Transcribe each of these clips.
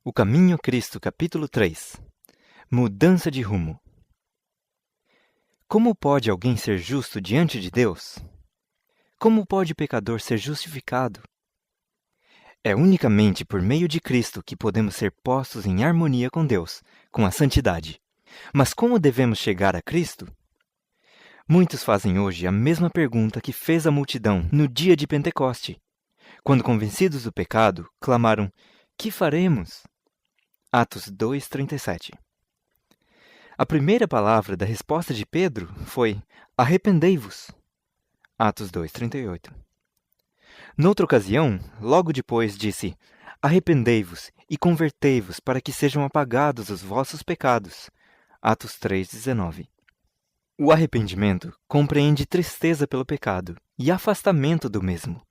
O Caminho a Cristo, capítulo 3. Mudança de rumo. Como pode alguém ser justo diante de Deus? Como pode o pecador ser justificado? É unicamente por meio de Cristo que podemos ser postos em harmonia com Deus, com a santidade. Mas como devemos chegar a Cristo? Muitos fazem hoje a mesma pergunta que fez a multidão no dia de Pentecoste. Quando convencidos do pecado, clamaram: "Que faremos?" Atos 2:37. A primeira palavra da resposta de Pedro foi: "Arrependei-vos." Atos 2:38. Noutra ocasião, logo depois, disse: "Arrependei-vos e convertei-vos para que sejam apagados os vossos pecados." Atos 3:19. O arrependimento compreende tristeza pelo pecado e afastamento do mesmo.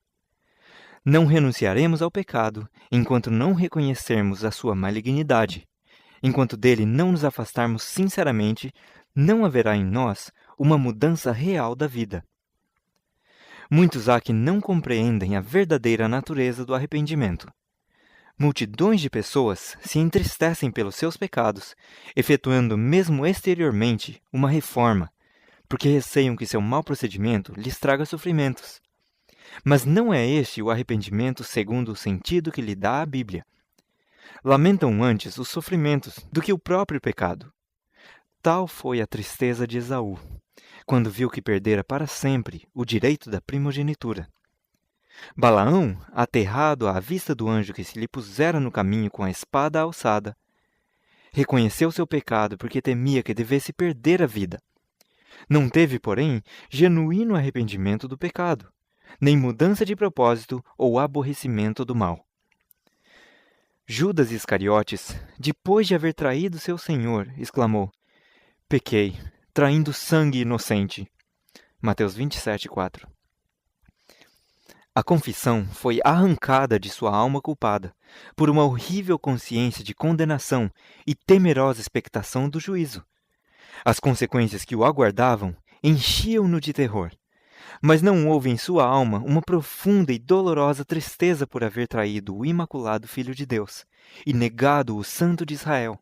Não renunciaremos ao pecado enquanto não reconhecermos a sua malignidade. Enquanto dele não nos afastarmos sinceramente, não haverá em nós uma mudança real da vida. Muitos há que não compreendem a verdadeira natureza do arrependimento. Multidões de pessoas se entristecem pelos seus pecados, efetuando mesmo exteriormente uma reforma, porque receiam que seu mau procedimento lhes traga sofrimentos. Mas não é este o arrependimento segundo o sentido que lhe dá a Bíblia. Lamentam antes os sofrimentos do que o próprio pecado. Tal foi a tristeza de Esaú, quando viu que perdera para sempre o direito da primogenitura. Balaão, aterrado à vista do anjo que se lhe pusera no caminho com a espada alçada, reconheceu seu pecado porque temia que devesse perder a vida. Não teve, porém, genuíno arrependimento do pecado, nem mudança de propósito ou aborrecimento do mal. Judas Iscariotes, depois de haver traído seu Senhor, exclamou: "Pequei, traindo sangue inocente." Mateus 27:4. A confissão foi arrancada de sua alma culpada, por uma horrível consciência de condenação e temerosa expectação do juízo. As consequências que o aguardavam enchiam-no de terror. Mas não houve em sua alma uma profunda e dolorosa tristeza por haver traído o imaculado Filho de Deus e negado o Santo de Israel.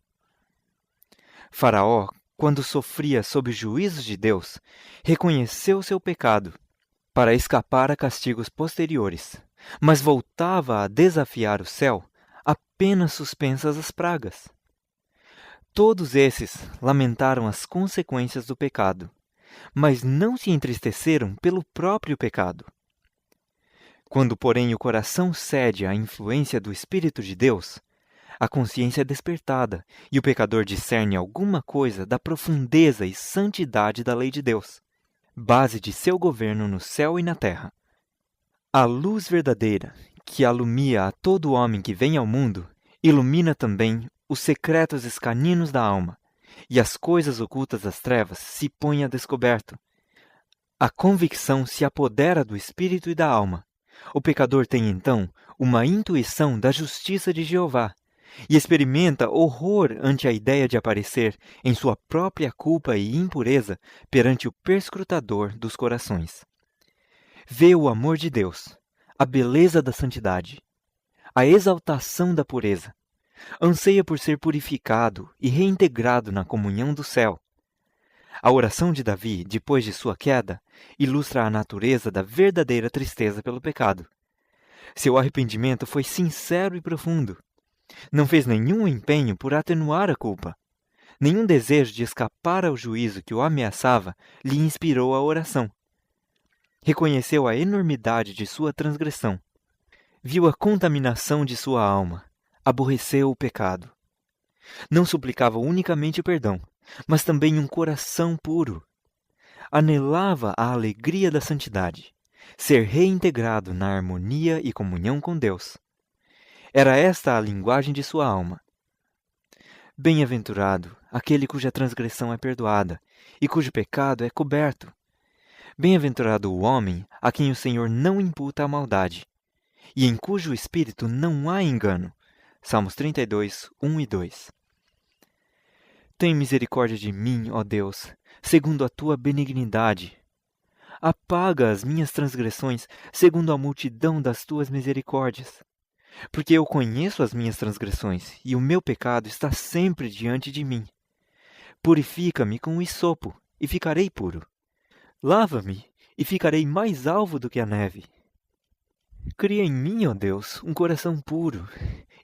Faraó, quando sofria sob os juízos de Deus, reconheceu seu pecado para escapar a castigos posteriores, mas voltava a desafiar o céu apenas suspensas as pragas. Todos esses lamentaram as consequências do pecado, mas não se entristeceram pelo próprio pecado. Quando, porém, o coração cede à influência do Espírito de Deus, a consciência é despertada e o pecador discerne alguma coisa da profundeza e santidade da lei de Deus, base de seu governo no céu e na terra. A luz verdadeira, que alumia a todo homem que vem ao mundo, ilumina também os secretos escaninos da alma, e as coisas ocultas das trevas se põem a descoberto. A convicção se apodera do espírito e da alma. O pecador tem então uma intuição da justiça de Jeová e experimenta horror ante a ideia de aparecer em sua própria culpa e impureza perante o perscrutador dos corações. Vê o amor de Deus, a beleza da santidade, a exaltação da pureza. Anseia por ser purificado e reintegrado na comunhão do céu. A oração de Davi, depois de sua queda, ilustra a natureza da verdadeira tristeza pelo pecado. Seu arrependimento foi sincero e profundo. Não fez nenhum empenho por atenuar a culpa. Nenhum desejo de escapar ao juízo que o ameaçava lhe inspirou a oração. Reconheceu a enormidade de sua transgressão. Viu a contaminação de sua alma. Aborreceu o pecado. Não suplicava unicamente perdão, mas também um coração puro. Anelava a alegria da santidade, ser reintegrado na harmonia e comunhão com Deus. Era esta a linguagem de sua alma. Bem-aventurado aquele cuja transgressão é perdoada e cujo pecado é coberto. Bem-aventurado o homem a quem o Senhor não imputa a maldade, e em cujo espírito não há engano. Salmos 32, 1 e 2. Tem misericórdia de mim, ó Deus, segundo a tua benignidade. Apaga as minhas transgressões, segundo a multidão das tuas misericórdias. porque eu conheço as minhas transgressões, e o meu pecado está sempre diante de mim. Purifica-me com o hisopo, e ficarei puro. Lava-me, e ficarei mais alvo do que a neve. Cria em mim, ó Deus, um coração puro,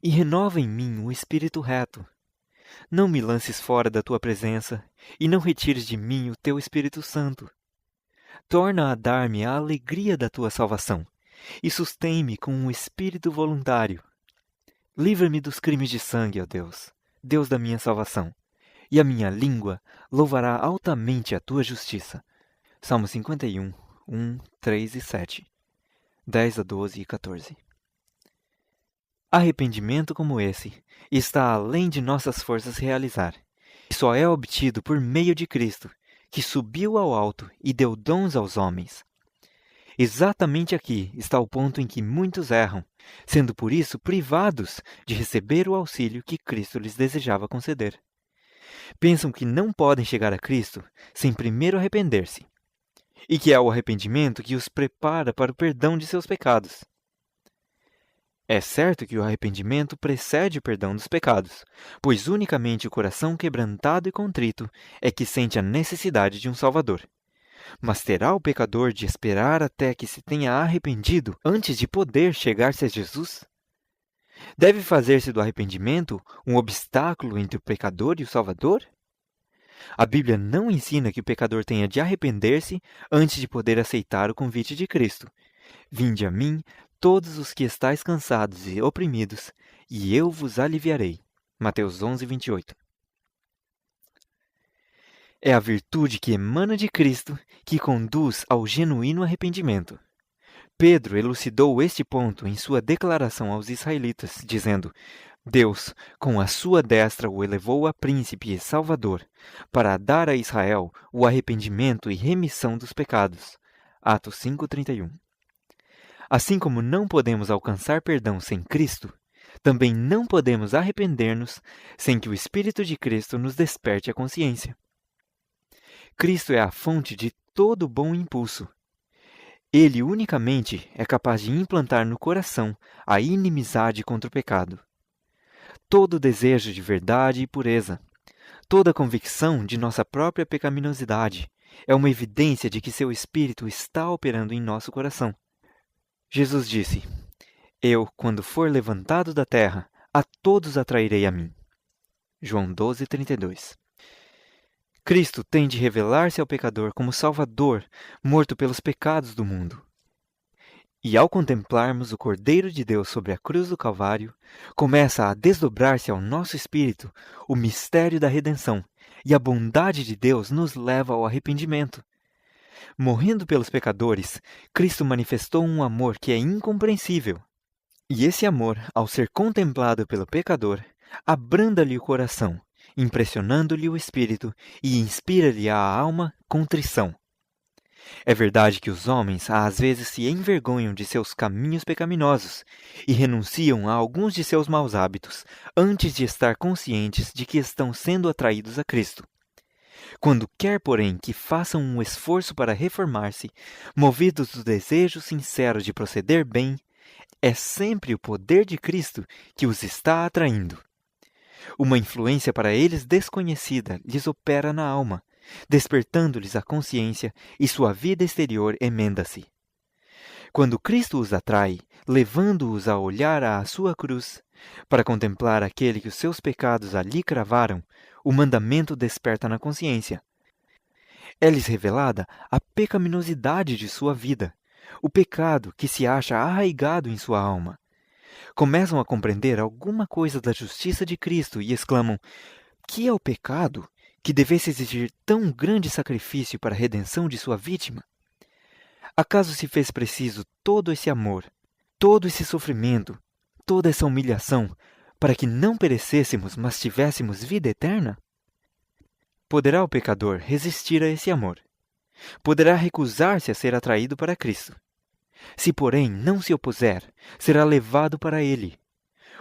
e renova em mim um espírito reto. Não me lances fora da tua presença, e não retires de mim o teu Espírito Santo. Torna a dar-me a alegria da tua salvação, e sustém-me com um espírito voluntário. Livra-me dos crimes de sangue, ó Deus, Deus da minha salvação, e a minha língua louvará altamente a tua justiça. Salmo 51, 1, 3 e 7, 10 a 12 e 14. Arrependimento como esse está além de nossas forças realizar, e só é obtido por meio de Cristo, que subiu ao alto e deu dons aos homens. Exatamente aqui está o ponto em que muitos erram, sendo por isso privados de receber o auxílio que Cristo lhes desejava conceder. Pensam que não podem chegar a Cristo sem primeiro arrepender-se, e que é o arrependimento que os prepara para o perdão de seus pecados. É certo que o arrependimento precede o perdão dos pecados, pois unicamente o coração quebrantado e contrito é que sente a necessidade de um Salvador. Mas terá o pecador de esperar até que se tenha arrependido antes de poder chegar-se a Jesus? Deve fazer-se do arrependimento um obstáculo entre o pecador e o Salvador? A Bíblia não ensina que o pecador tenha de arrepender-se antes de poder aceitar o convite de Cristo. Vinde a mim, todos os que estáis cansados e oprimidos, e eu vos aliviarei. Mateus 11, 28. É a virtude que emana de Cristo que conduz ao genuíno arrependimento. Pedro elucidou este ponto em sua declaração aos israelitas, dizendo: Deus, com a sua destra, o elevou a príncipe e salvador, para dar a Israel o arrependimento e remissão dos pecados. Atos 5:31. Assim como não podemos alcançar perdão sem Cristo, também não podemos arrepender-nos sem que o Espírito de Cristo nos desperte a consciência. Cristo é a fonte de todo bom impulso. Ele unicamente é capaz de implantar no coração a inimizade contra o pecado. Todo desejo de verdade e pureza, toda convicção de nossa própria pecaminosidade é uma evidência de que seu Espírito está operando em nosso coração. Jesus disse: Eu, quando for levantado da terra, a todos atrairei a mim. João 12:32. Cristo tem de revelar-se ao pecador como Salvador, morto pelos pecados do mundo. E ao contemplarmos o Cordeiro de Deus sobre a cruz do Calvário, começa a desdobrar-se ao nosso espírito o mistério da redenção, e a bondade de Deus nos leva ao arrependimento. Morrendo pelos pecadores, Cristo manifestou um amor que é incompreensível. E esse amor, ao ser contemplado pelo pecador, abranda-lhe o coração, impressionando-lhe o espírito e inspira-lhe à alma contrição. É verdade que os homens às vezes se envergonham de seus caminhos pecaminosos e renunciam a alguns de seus maus hábitos antes de estar conscientes de que estão sendo atraídos a Cristo. Quando quer, porém, que façam um esforço para reformar-se, movidos do desejo sincero de proceder bem, é sempre o poder de Cristo que os está atraindo. Uma influência para eles desconhecida lhes opera na alma, despertando-lhes a consciência e sua vida exterior emenda-se. Quando Cristo os atrai, levando-os a olhar à sua cruz, para contemplar aquele que os seus pecados ali cravaram, o mandamento desperta na consciência. É-lhes revelada a pecaminosidade de sua vida, o pecado que se acha arraigado em sua alma. Começam a compreender alguma coisa da justiça de Cristo e exclamam: que é o pecado que devesse exigir tão grande sacrifício para a redenção de sua vítima? Acaso se fez preciso todo esse amor, todo esse sofrimento, toda essa humilhação, para que não perecêssemos, mas tivéssemos vida eterna? Poderá o pecador resistir a esse amor? Poderá recusar-se a ser atraído para Cristo? Se, porém, não se opuser, será levado para ele.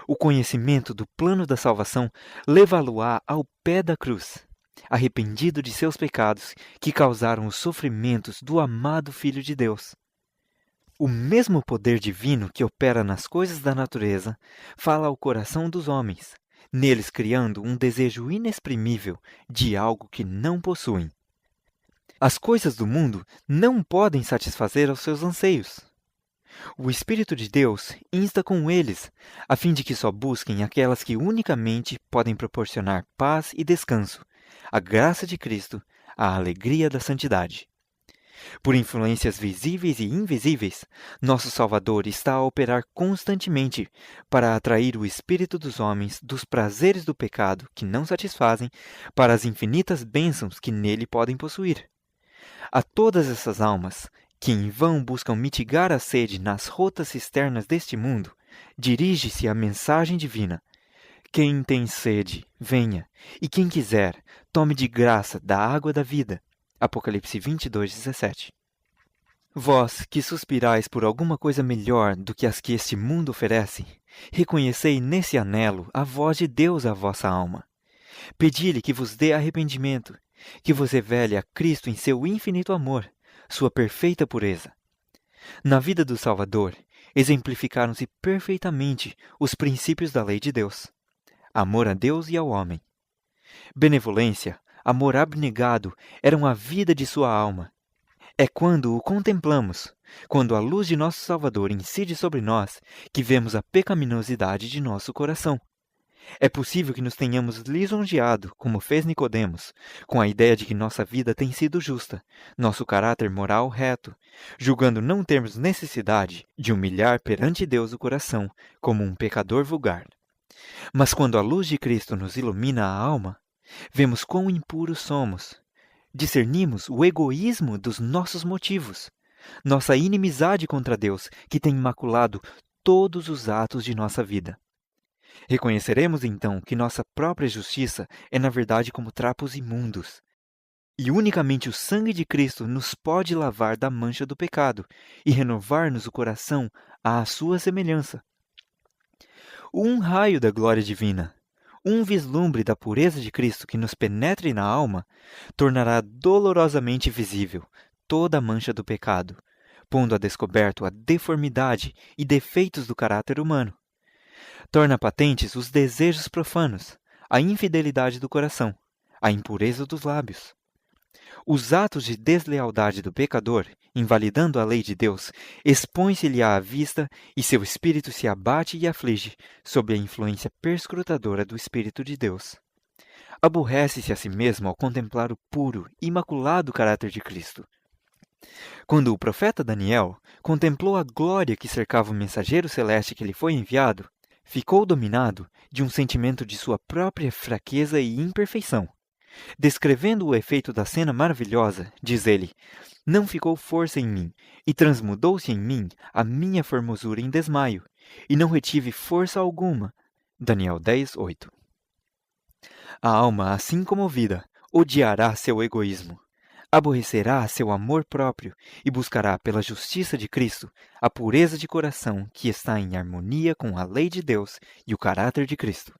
O conhecimento do plano da salvação leva-lo-á ao pé da cruz, arrependido de seus pecados que causaram os sofrimentos do amado Filho de Deus. O mesmo poder divino que opera nas coisas da natureza fala ao coração dos homens, neles criando um desejo inexprimível de algo que não possuem. As coisas do mundo não podem satisfazer aos seus anseios. O Espírito de Deus insta com eles, a fim de que só busquem aquelas que unicamente podem proporcionar paz e descanso, a graça de Cristo, a alegria da santidade. Por influências visíveis e invisíveis, nosso Salvador está a operar constantemente para atrair o espírito dos homens dos prazeres do pecado que não satisfazem para as infinitas bênçãos que nele podem possuir. A todas essas almas, que em vão buscam mitigar a sede nas rotas cisternas deste mundo, dirige-se a mensagem divina. Quem tem sede, venha, e quem quiser, tome de graça da água da vida. Apocalipse 22:17. Vós, que suspirais por alguma coisa melhor do que as que este mundo oferece, reconhecei nesse anelo a voz de Deus à vossa alma. Pedi-lhe que vos dê arrependimento, que vos revele a Cristo em seu infinito amor, sua perfeita pureza. Na vida do Salvador, exemplificaram-se perfeitamente os princípios da lei de Deus: amor a Deus e ao homem. Benevolência, amor abnegado eram a vida de sua alma. É quando o contemplamos, quando a luz de nosso Salvador incide sobre nós, que vemos a pecaminosidade de nosso coração. É possível que nos tenhamos lisonjeado, como fez Nicodemos, com a ideia de que nossa vida tem sido justa, nosso caráter moral reto, julgando não termos necessidade de humilhar perante Deus o coração, como um pecador vulgar. Mas quando a luz de Cristo nos ilumina a alma, vemos quão impuros somos. Discernimos o egoísmo dos nossos motivos, nossa inimizade contra Deus, que tem imaculado todos os atos de nossa vida. Reconheceremos então que nossa própria justiça é na verdade como trapos imundos, e unicamente o sangue de Cristo nos pode lavar da mancha do pecado e renovar-nos o coração à sua semelhança. Um raio da glória divina, um vislumbre da pureza de Cristo que nos penetre na alma, tornará dolorosamente visível toda a mancha do pecado, pondo a descoberto a deformidade e defeitos do caráter humano. Torna patentes os desejos profanos, a infidelidade do coração, a impureza dos lábios. Os atos de deslealdade do pecador, invalidando a lei de Deus, expõe-se-lhe à vista e seu espírito se abate e aflige sob a influência perscrutadora do Espírito de Deus. Aborrece-se a si mesmo ao contemplar o puro, imaculado caráter de Cristo. Quando o profeta Daniel contemplou a glória que cercava o mensageiro celeste que lhe foi enviado, ficou dominado de um sentimento de sua própria fraqueza e imperfeição. Descrevendo o efeito da cena maravilhosa, diz ele: não ficou força em mim, e transmudou-se em mim a minha formosura em desmaio, e não retive força alguma. Daniel 10:8. A alma, assim comovida, odiará seu egoísmo, aborrecerá seu amor próprio e buscará pela justiça de Cristo a pureza de coração que está em harmonia com a lei de Deus e o caráter de Cristo.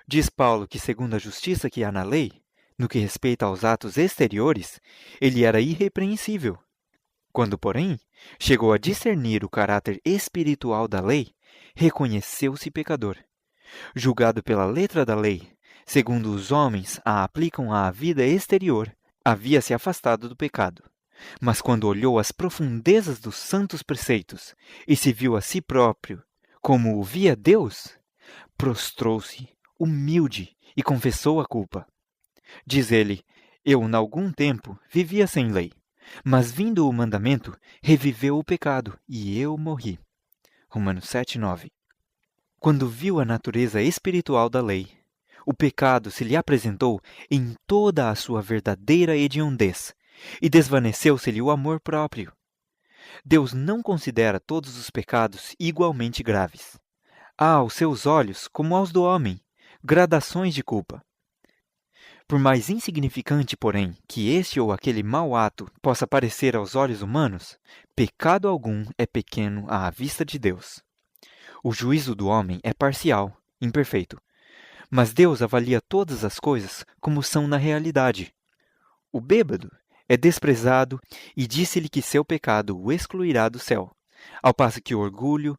Diz Paulo que, segundo a justiça que há na lei, no que respeita aos atos exteriores, ele era irrepreensível. Quando, porém, chegou a discernir o caráter espiritual da lei, reconheceu-se pecador. Julgado pela letra da lei, segundo os homens a aplicam à vida exterior, havia se afastado do pecado. Mas quando olhou as profundezas dos santos preceitos e se viu a si próprio como o via Deus, prostrou-se, humilde, e confessou a culpa. Diz ele: eu, nalgum tempo, vivia sem lei, mas vindo o mandamento, reviveu o pecado, e eu morri. Romanos 7:9. Quando viu a natureza espiritual da lei, o pecado se lhe apresentou em toda a sua verdadeira hediondez, e desvaneceu-se-lhe o amor próprio. Deus não considera todos os pecados igualmente graves. Há aos seus olhos, como aos do homem, gradações de culpa. Por mais insignificante, porém, que este ou aquele mau ato possa parecer aos olhos humanos, pecado algum é pequeno à vista de Deus. O juízo do homem é parcial, imperfeito, mas Deus avalia todas as coisas como são na realidade. O bêbado é desprezado e disse-lhe que seu pecado o excluirá do céu, ao passo que o orgulho,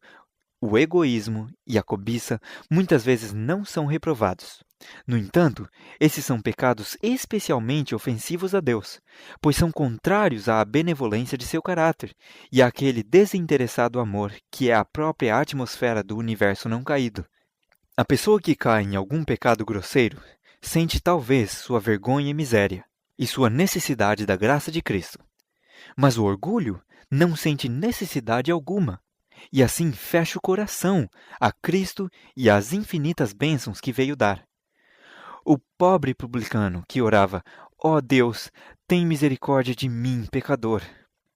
o egoísmo e a cobiça muitas vezes não são reprovados. No entanto, esses são pecados especialmente ofensivos a Deus, pois são contrários à benevolência de seu caráter e àquele desinteressado amor que é a própria atmosfera do universo não caído. A pessoa que cai em algum pecado grosseiro sente talvez sua vergonha e miséria, e sua necessidade da graça de Cristo. Mas o orgulho não sente necessidade alguma, e assim fecha o coração a Cristo e às infinitas bênçãos que veio dar. O pobre publicano que orava, ó Deus, tem misericórdia de mim, pecador,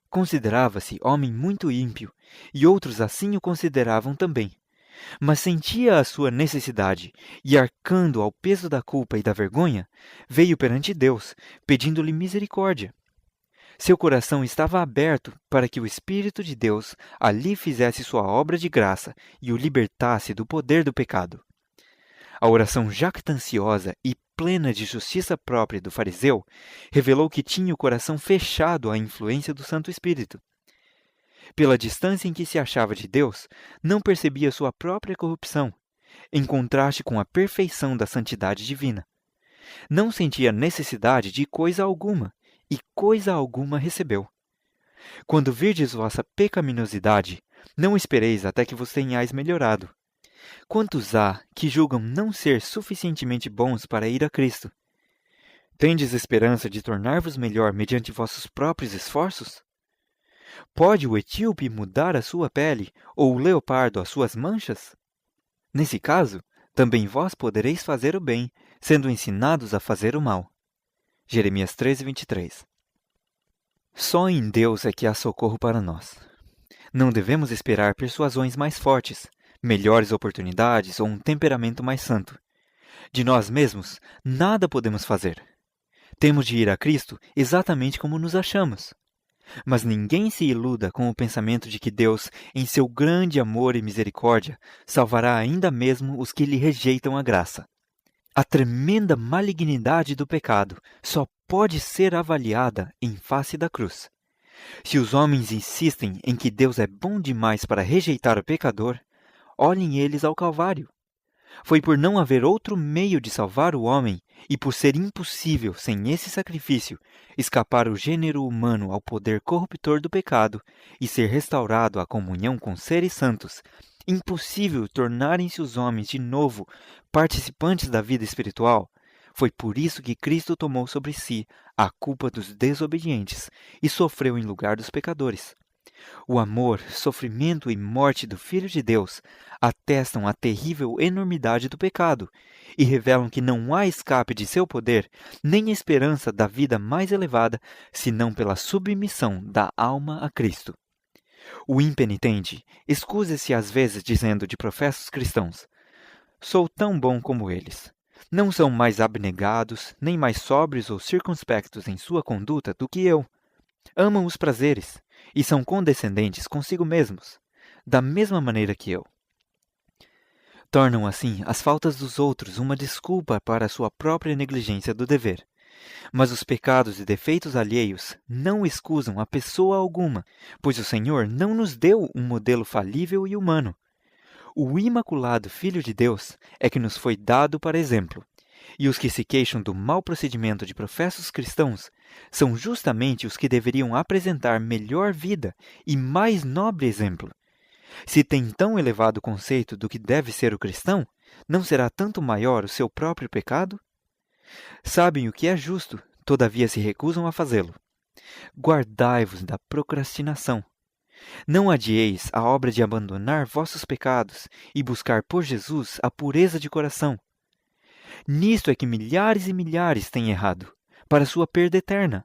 considerava-se homem muito ímpio, e outros assim o consideravam também. Mas sentia a sua necessidade, e arcando ao peso da culpa e da vergonha, veio perante Deus, pedindo-lhe misericórdia. Seu coração estava aberto para que o Espírito de Deus ali fizesse sua obra de graça e o libertasse do poder do pecado. A oração jactanciosa e plena de justiça própria do fariseu revelou que tinha o coração fechado à influência do Santo Espírito. Pela distância em que se achava de Deus, não percebia sua própria corrupção, em contraste com a perfeição da santidade divina. Não sentia necessidade de coisa alguma, e coisa alguma recebeu. Quando virdes vossa pecaminosidade, não espereis até que vos tenhais melhorado. Quantos há que julgam não ser suficientemente bons para ir a Cristo? Tendes esperança de tornar-vos melhor mediante vossos próprios esforços? Pode o etíope mudar a sua pele, ou o leopardo as suas manchas? Nesse caso, também vós podereis fazer o bem, sendo ensinados a fazer o mal. Jeremias 13:23. Só em Deus é que há socorro para nós. Não devemos esperar persuasões mais fortes, melhores oportunidades ou um temperamento mais santo. De nós mesmos, nada podemos fazer. Temos de ir a Cristo exatamente como nos achamos. Mas ninguém se iluda com o pensamento de que Deus, em seu grande amor e misericórdia, salvará ainda mesmo os que lhe rejeitam a graça. A tremenda malignidade do pecado só pode ser avaliada em face da cruz. Se os homens insistem em que Deus é bom demais para rejeitar o pecador, olhem eles ao Calvário. Foi por não haver outro meio de salvar o homem e por ser impossível, sem esse sacrifício, escapar o gênero humano ao poder corruptor do pecado e ser restaurado à comunhão com seres santos, impossível tornarem-se os homens de novo participantes da vida espiritual. Foi por isso que Cristo tomou sobre si a culpa dos desobedientes e sofreu em lugar dos pecadores. O amor, sofrimento e morte do Filho de Deus atestam a terrível enormidade do pecado e revelam que não há escape de seu poder, nem esperança da vida mais elevada, senão pela submissão da alma a Cristo. O impenitente escusa-se às vezes dizendo de professos cristãos: sou tão bom como eles. Não são mais abnegados, nem mais sóbrios ou circunspectos em sua conduta do que eu. Amam os prazeres e são condescendentes consigo mesmos, da mesma maneira que eu. Tornam assim as faltas dos outros uma desculpa para a sua própria negligência do dever. Mas os pecados e defeitos alheios não excusam a pessoa alguma, pois o Senhor não nos deu um modelo falível e humano. O imaculado Filho de Deus é que nos foi dado para exemplo, e os que se queixam do mau procedimento de professos cristãos são justamente os que deveriam apresentar melhor vida e mais nobre exemplo. Se tem tão elevado conceito do que deve ser o cristão, não será tanto maior o seu próprio pecado? Sabem o que é justo, todavia se recusam a fazê-lo. Guardai-vos da procrastinação. Não adieis a obra de abandonar vossos pecados e buscar por Jesus a pureza de coração. Nisto é que milhares e milhares têm errado, para sua perda eterna.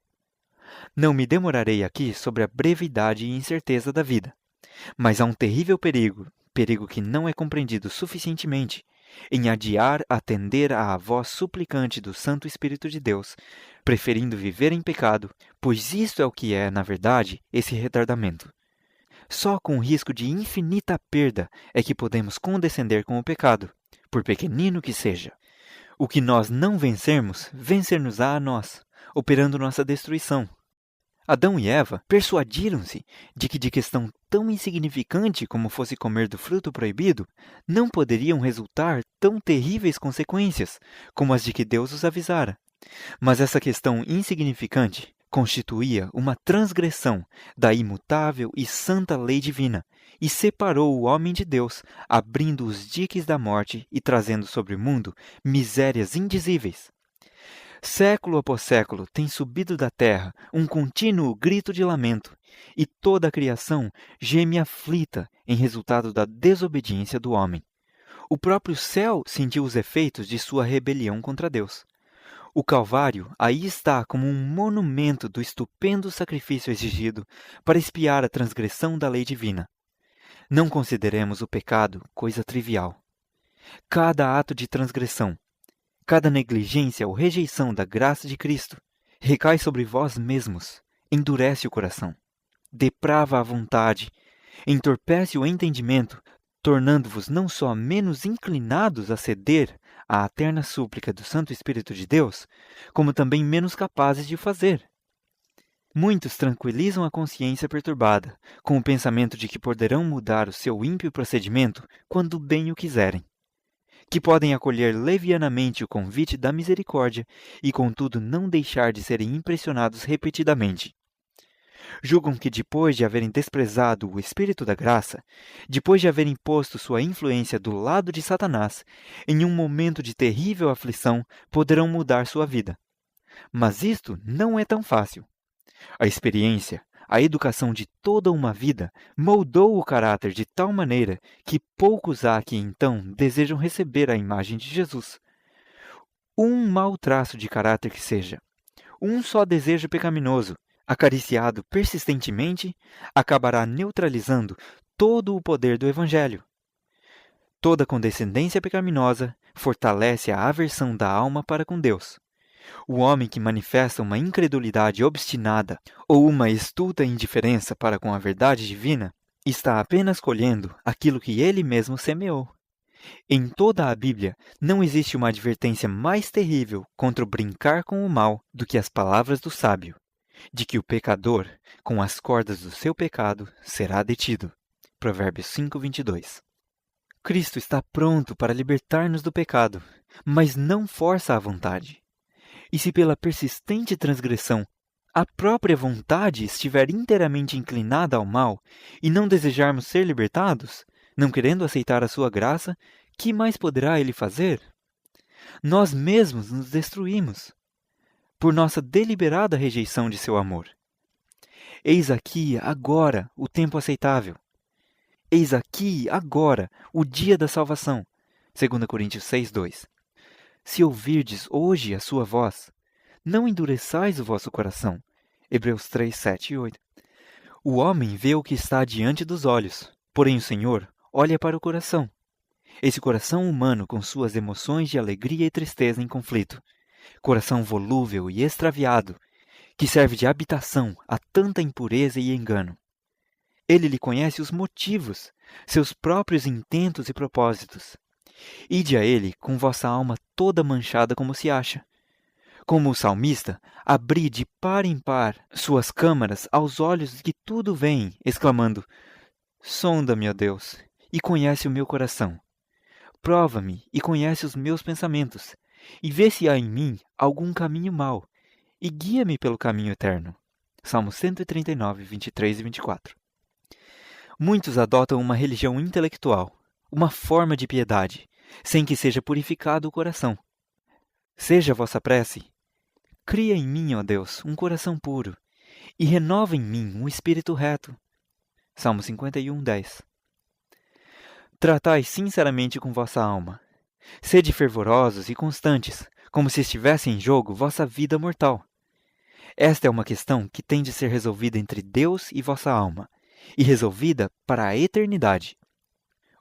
Não me demorarei aqui sobre a brevidade e incerteza da vida, mas há um terrível perigo, perigo que não é compreendido suficientemente, em adiar atender à voz suplicante do Santo Espírito de Deus, preferindo viver em pecado, pois isto é o que é, na verdade, esse retardamento. Só com o risco de infinita perda é que podemos condescender com o pecado, por pequenino que seja. O que nós não vencermos, vencer-nos-á a nós, operando nossa destruição. Adão e Eva persuadiram-se de que de questão tão insignificante como fosse comer do fruto proibido, não poderiam resultar tão terríveis consequências como as de que Deus os avisara. Mas essa questão insignificante constituía uma transgressão da imutável e santa lei divina e separou o homem de Deus, abrindo os diques da morte e trazendo sobre o mundo misérias indizíveis. Século após século tem subido da terra um contínuo grito de lamento, e toda a criação geme aflita em resultado da desobediência do homem. O próprio céu sentiu os efeitos de sua rebelião contra Deus. O Calvário aí está como um monumento do estupendo sacrifício exigido para expiar a transgressão da lei divina. Não consideremos o pecado coisa trivial. Cada ato de transgressão, cada negligência ou rejeição da graça de Cristo recai sobre vós mesmos, endurece o coração, deprava a vontade, entorpece o entendimento, tornando-vos não só menos inclinados a ceder à eterna súplica do Santo Espírito de Deus, como também menos capazes de o fazer. Muitos tranquilizam a consciência perturbada, com o pensamento de que poderão mudar o seu ímpio procedimento quando bem o quiserem, que podem acolher levianamente o convite da misericórdia e, contudo, não deixar de serem impressionados repetidamente. Julgam que depois de haverem desprezado o Espírito da graça, depois de haverem posto sua influência do lado de Satanás, em um momento de terrível aflição, poderão mudar sua vida. Mas isto não é tão fácil. A experiência, a educação de toda uma vida, moldou o caráter de tal maneira que poucos há que então desejam receber a imagem de Jesus. Um mau traço de caráter que seja, um só desejo pecaminoso, acariciado persistentemente, acabará neutralizando todo o poder do Evangelho. Toda condescendência pecaminosa fortalece a aversão da alma para com Deus. O homem que manifesta uma incredulidade obstinada ou uma estulta indiferença para com a verdade divina está apenas colhendo aquilo que ele mesmo semeou. Em toda a Bíblia, não existe uma advertência mais terrível contra o brincar com o mal do que as palavras do sábio, de que o pecador, com as cordas do seu pecado, será detido. Provérbios 5:22. Cristo está pronto para libertar-nos do pecado, mas não força a vontade. E se pela persistente transgressão a própria vontade estiver inteiramente inclinada ao mal e não desejarmos ser libertados, não querendo aceitar a sua graça, que mais poderá ele fazer? Nós mesmos nos destruímos por nossa deliberada rejeição de seu amor. Eis aqui, agora, o tempo aceitável. Eis aqui, agora, o dia da salvação. 2 Coríntios 6:2. Se ouvirdes hoje a sua voz, não endureçais o vosso coração. Hebreus 3:7 e 8. O homem vê o que está diante dos olhos, porém o Senhor olha para o coração. Esse coração humano com suas emoções de alegria e tristeza em conflito, coração volúvel e extraviado, que serve de habitação a tanta impureza e engano. Ele lhe conhece os motivos, seus próprios intentos e propósitos. Ide a ele com vossa alma toda manchada como se acha. Como o salmista, abri de par em par suas câmaras aos olhos que tudo veem, exclamando: sonda-me, ó Deus, e conhece o meu coração. Prova-me e conhece os meus pensamentos, e vê se há em mim algum caminho mau, e guia-me pelo caminho eterno. Salmo 139, 23 e 24. Muitos adotam uma religião intelectual, uma forma de piedade, sem que seja purificado o coração. Seja a vossa prece: cria em mim, ó Deus, um coração puro, e renova em mim um espírito reto. Salmo 51, 10. Tratai sinceramente com vossa alma. Sede fervorosos e constantes, como se estivesse em jogo vossa vida mortal. Esta é uma questão que tem de ser resolvida entre Deus e vossa alma, e resolvida para a eternidade.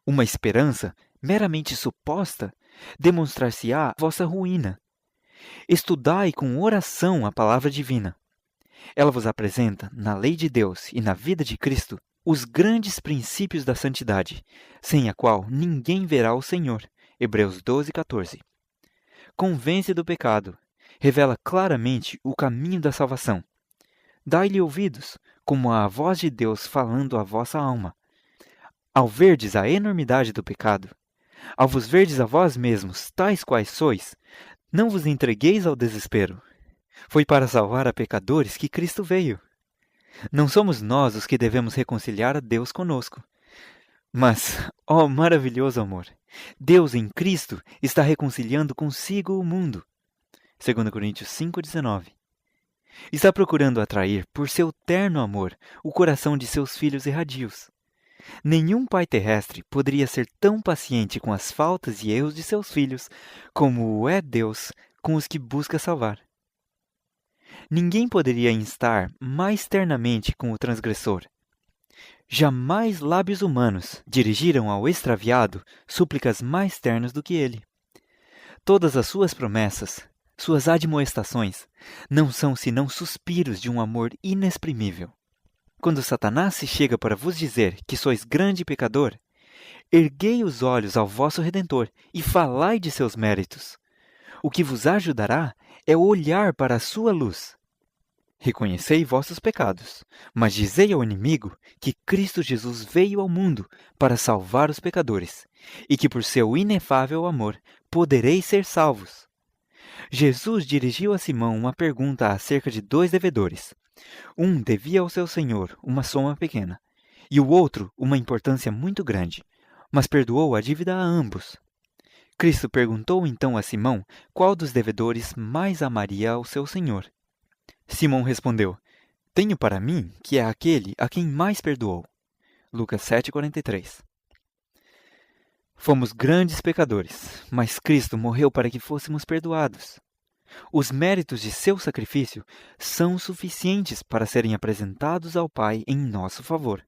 Uma esperança meramente suposta demonstrar-se-á vossa ruína. Estudai com oração a palavra divina. Ela vos apresenta, na lei de Deus e na vida de Cristo, os grandes princípios da santidade, sem a qual ninguém verá o Senhor. Hebreus 12, 14. Convence do pecado, revela claramente o caminho da salvação. dai-lhe ouvidos, como a voz de Deus falando à vossa alma. Ao verdes a enormidade do pecado, ao vos verdes a vós mesmos, tais quais sois, não vos entregueis ao desespero. Foi para salvar a pecadores que Cristo veio. Não somos nós os que devemos reconciliar a Deus conosco. Mas, ó maravilhoso amor, Deus em Cristo está reconciliando consigo o mundo. 2 Coríntios 5,19. Está procurando atrair, por seu terno amor, o coração de seus filhos erradios. Nenhum pai terrestre poderia ser tão paciente com as faltas e erros de seus filhos como o é Deus com os que busca salvar. Ninguém poderia instar mais ternamente com o transgressor. Jamais lábios humanos dirigiram ao extraviado súplicas mais ternas do que ele. Todas as suas promessas, suas admoestações, não são senão suspiros de um amor inexprimível. Quando Satanás se chega para vos dizer que sois grande pecador, erguei os olhos ao vosso Redentor e falai de seus méritos. O que vos ajudará é olhar para a sua luz. Reconhecei vossos pecados, mas dizei ao inimigo que Cristo Jesus veio ao mundo para salvar os pecadores, e que por seu inefável amor podereis ser salvos. Jesus dirigiu a Simão uma pergunta acerca de 2 devedores. Um devia ao seu senhor uma soma pequena, e o outro uma importância muito grande, mas perdoou a dívida a ambos. Cristo perguntou então a Simão qual dos devedores mais amaria ao seu senhor. Simão respondeu: tenho para mim que é aquele a quem mais perdoou. Lucas 7,43. Fomos grandes pecadores, mas Cristo morreu para que fôssemos perdoados. Os méritos de seu sacrifício são suficientes para serem apresentados ao Pai em nosso favor.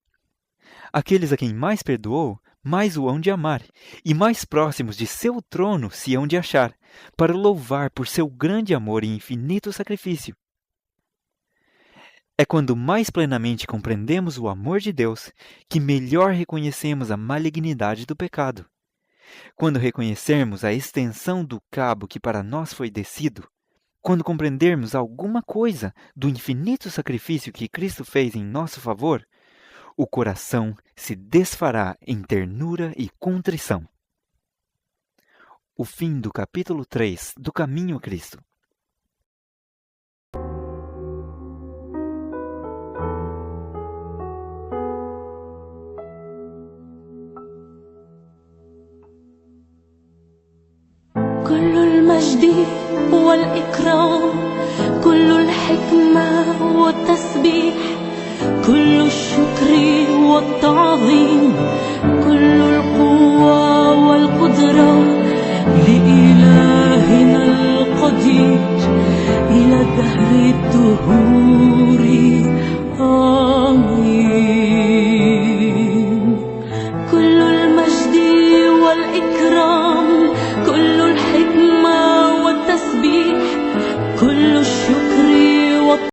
Aqueles a quem mais perdoou, mais o hão de amar, e mais próximos de seu trono se hão de achar, para o louvar por seu grande amor e infinito sacrifício. É quando mais plenamente compreendemos o amor de Deus que melhor reconhecemos a malignidade do pecado. Quando reconhecermos a extensão do cabo que para nós foi descido, quando compreendermos alguma coisa do infinito sacrifício que Cristo fez em nosso favor, o coração se desfará em ternura e contrição. O fim do capítulo 3 do Caminho a Cristo. كل المجد والإكرام، كل الحكمة والتسبيح، كل الشكر والتعظيم، كل القوة والقدرة لإلهنا القدير إلى دهر الدهور.